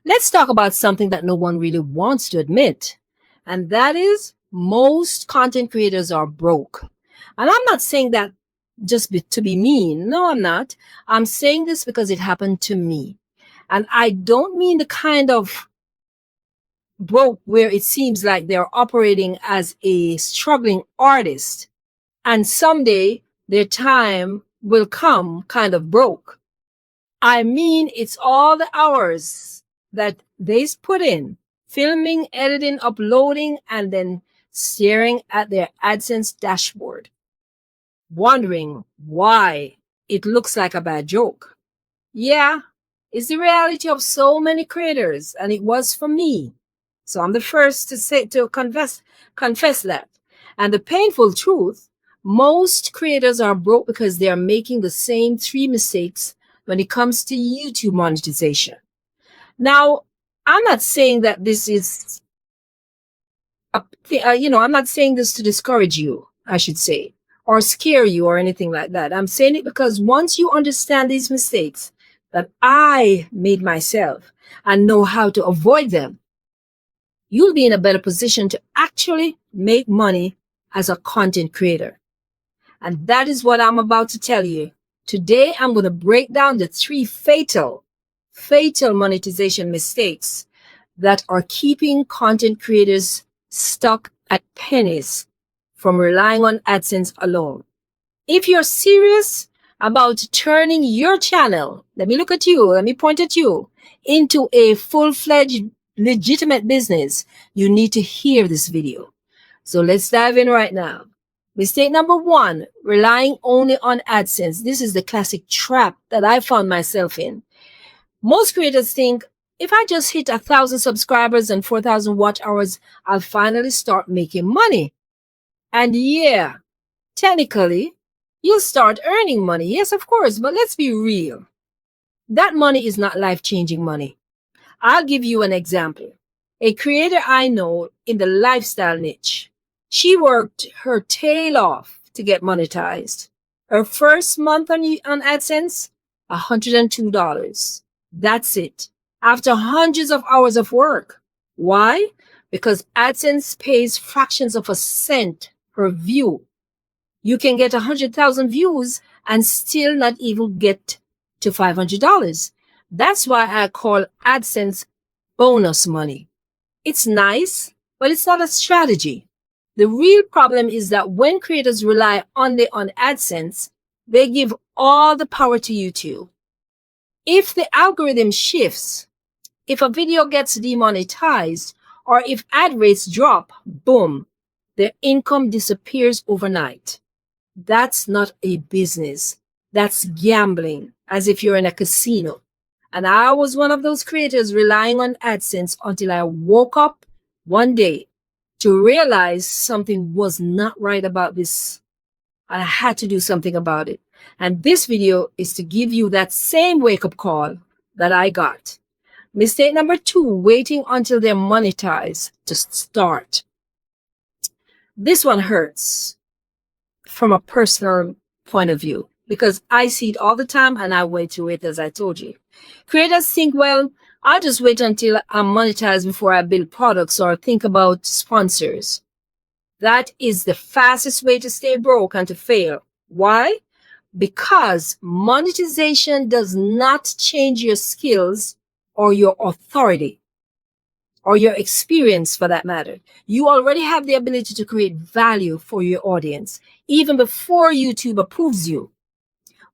Let's talk about something that no one really wants to admit, and that is most content creators are broke. And I'm not saying that to be mean. No, I'm not. I'm saying this because it happened to me. And I don't mean the kind of broke where it seems like they're operating as a struggling artist and someday their time will come kind of broke. I mean, it's all the hours that they put in filming, editing, uploading, and then staring at their AdSense dashboard, wondering why it looks like a bad joke. Yeah, it's the reality of so many creators, and it was for me. So I'm the first to confess that. And the painful truth, most creators are broke because they are making the same three mistakes when it comes to YouTube monetization. Now, I'm not saying that this is I'm not saying this to discourage you, I should say, or scare you or anything like that. I'm saying it because once you understand these mistakes that I made myself and know how to avoid them, you'll be in a better position to actually make money as a content creator. And that is what I'm about to tell you. Today, I'm going to break down the three fatal monetization mistakes that are keeping content creators stuck at pennies from relying on AdSense alone. If you're serious about turning your channel, let me point at you, into a full-fledged legitimate business, you need to hear this video. So let's dive in right now. Mistake number one, relying only on AdSense. This is the classic trap that I found myself in. Most creators think, if I just hit 1,000 subscribers and 4,000 watch hours, I'll finally start making money. And yeah, technically, you'll start earning money. Yes, of course, but let's be real. That money is not life-changing money. I'll give you an example. A creator I know in the lifestyle niche, she worked her tail off to get monetized. Her first month on AdSense, $102. That's it. After hundreds of hours of work. Why? Because AdSense pays fractions of a cent per view. You can get 100,000 views and still not even get to $500. That's why I call AdSense bonus money. It's nice, but it's not a strategy. The real problem is that when creators rely only on AdSense, they give all the power to YouTube. If the algorithm shifts, if a video gets demonetized, or if ad rates drop, boom, their income disappears overnight. That's not a business. That's gambling, as if you're in a casino. And I was one of those creators relying on AdSense until I woke up one day to realize something was not right about this. I had to do something about it. And this video is to give you that same wake-up call that I got. Mistake number two, waiting until they're monetized to start. This one hurts from a personal point of view because I see it all the time and I wait to it, as I told you. Creators think, well, I'll just wait until I'm monetized before I build products or think about sponsors. That is the fastest way to stay broke and to fail. Why? Because monetization does not change your skills or your authority or your experience for that matter. You already have the ability to create value for your audience even before YouTube approves you.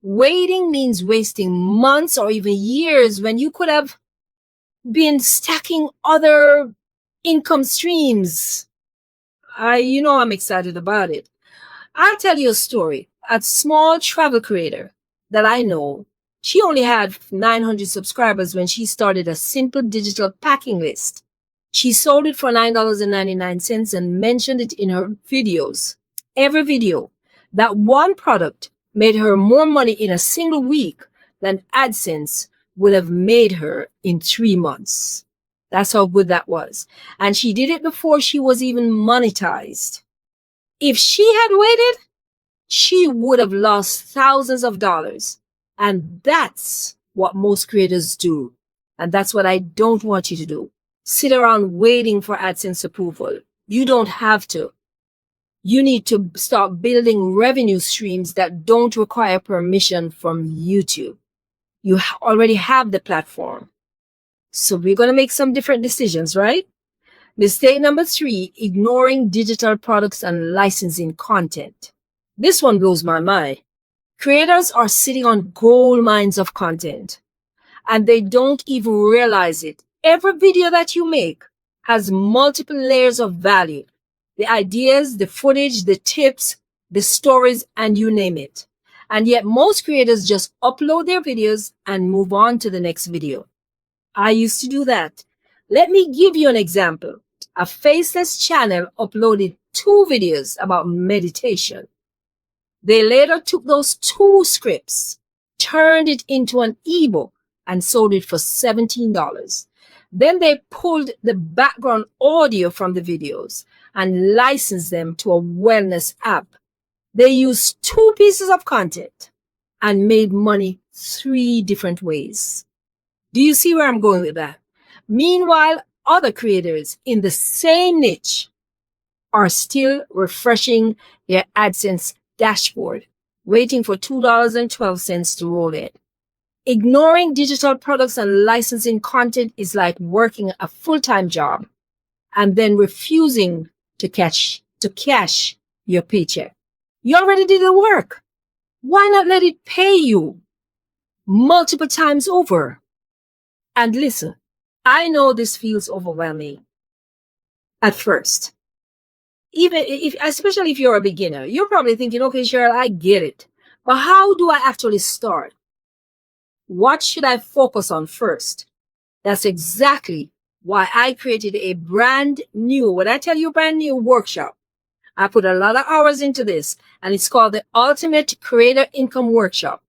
Waiting means wasting months or even years when you could have been stacking other income streams. I'm excited about it. I'll tell you a story. A small travel creator that I know, she only had 900 subscribers when she started a simple digital packing list. She sold it for $9.99 and mentioned it in her videos. Every video. That one product made her more money in a single week than AdSense would have made her in 3 months. That's how good that was. And she did it before she was even monetized. If she had waited, she would have lost thousands of dollars. And that's what most creators do. And that's what I don't want you to do. Sit around waiting for AdSense approval. You don't have to. You need to start building revenue streams that don't require permission from YouTube. You already have the platform. So we're going to make some different decisions, right? Mistake number 3, ignoring digital products and licensing content. This one blows my mind. Creators are sitting on gold mines of content and they don't even realize it. Every video that you make has multiple layers of value. The ideas, the footage, the tips, the stories, and you name it. And yet most creators just upload their videos and move on to the next video. I used to do that. Let me give you an example. A faceless channel uploaded 2 videos about meditation. They later took those 2 scripts, turned it into an ebook, and sold it for $17. Then they pulled the background audio from the videos and licensed them to a wellness app. They used 2 pieces of content and made money 3 different ways. Do you see where I'm going with that? Meanwhile, other creators in the same niche are still refreshing their AdSense dashboard, waiting for $2.12 to roll in. Ignoring digital products and licensing content is like working a full-time job and then refusing to cash your paycheck. You already did the work. Why not let it pay you multiple times over? And listen, I know this feels overwhelming at first. Especially if you're a beginner, you're probably thinking, okay, Cheryl, I get it. But how do I actually start? What should I focus on first? That's exactly why I created a brand new, when I tell you brand new workshop, I put a lot of hours into this, and it's called the Ultimate Creator Income Workshop.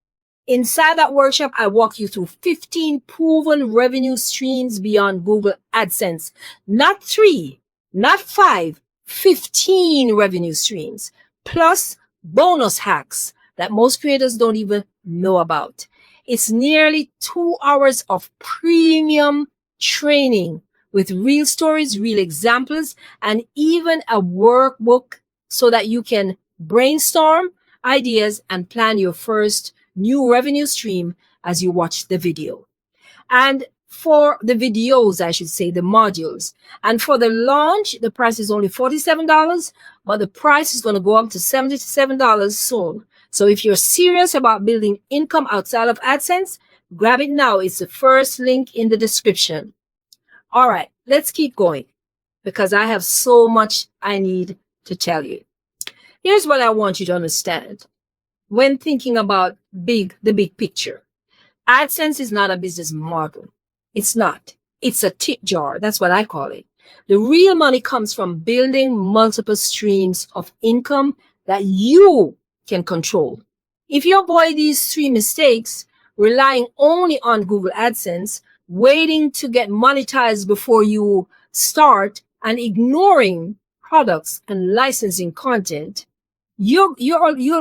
Inside that workshop, I walk you through 15 proven revenue streams beyond Google AdSense. Not 3, not 5, 15 revenue streams, plus bonus hacks that most creators don't even know about. It's nearly 2 hours of premium training with real stories, real examples, and even a workbook so that you can brainstorm ideas and plan your first new revenue stream as you watch the video. And for the videos, I should say, the modules. And for the launch, the price is only $47, but the price is going to go up to $77 soon. So if you're serious about building income outside of AdSense, grab it now. It's the first link in the description. All right, let's keep going because I have so much I need to tell you. Here's what I want you to understand. When thinking about the big picture, AdSense is not a business model. It's not. It's a tip jar. That's what I call it. The real money comes from building multiple streams of income that you can control. If you avoid these 3 mistakes, relying only on Google AdSense, waiting to get monetized before you start, and ignoring products and licensing content, you'll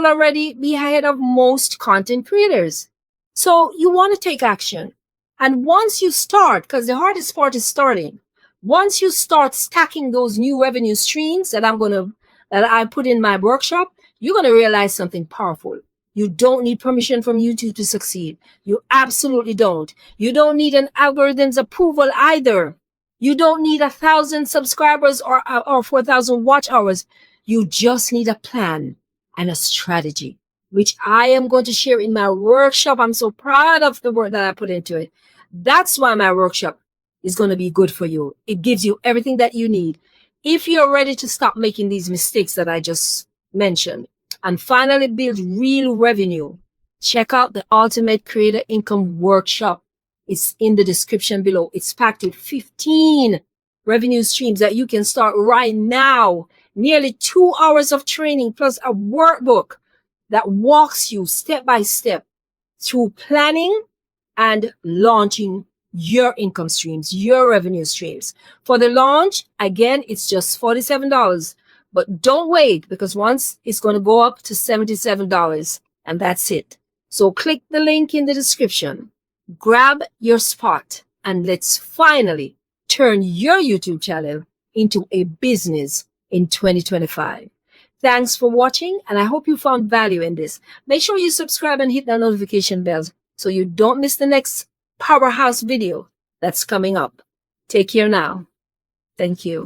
already be ahead of most content creators. So you want to take action. And once you start, because the hardest part is starting, once you start stacking those new revenue streams that I put in my workshop, you're going to realize something powerful. You don't need permission from YouTube to succeed. You absolutely don't. You don't need an algorithm's approval either. You don't need 1,000 subscribers or 4,000 watch hours. You just need a plan and a strategy, which I am going to share in my workshop. I'm so proud of the work that I put into it. That's why my workshop is going to be good for you. It gives you everything that you need. If you're ready to stop making these mistakes that I just mentioned and finally build real revenue, check out the Ultimate Creator Income Workshop. It's in the description below. It's packed with 15 revenue streams that you can start right now. Nearly 2 hours of training plus a workbook that walks you step by step through planning and launching your income streams, your revenue streams. For the launch, again, it's just $47. But don't wait, because once it's going to go up to $77, and that's it. So click the link in the description. Grab your spot and let's finally turn your YouTube channel into a business in 2025. Thanks for watching, and I hope you found value in this. Make sure you subscribe and hit the notification bells so you don't miss the next powerhouse video that's coming up. Take care now. Thank you.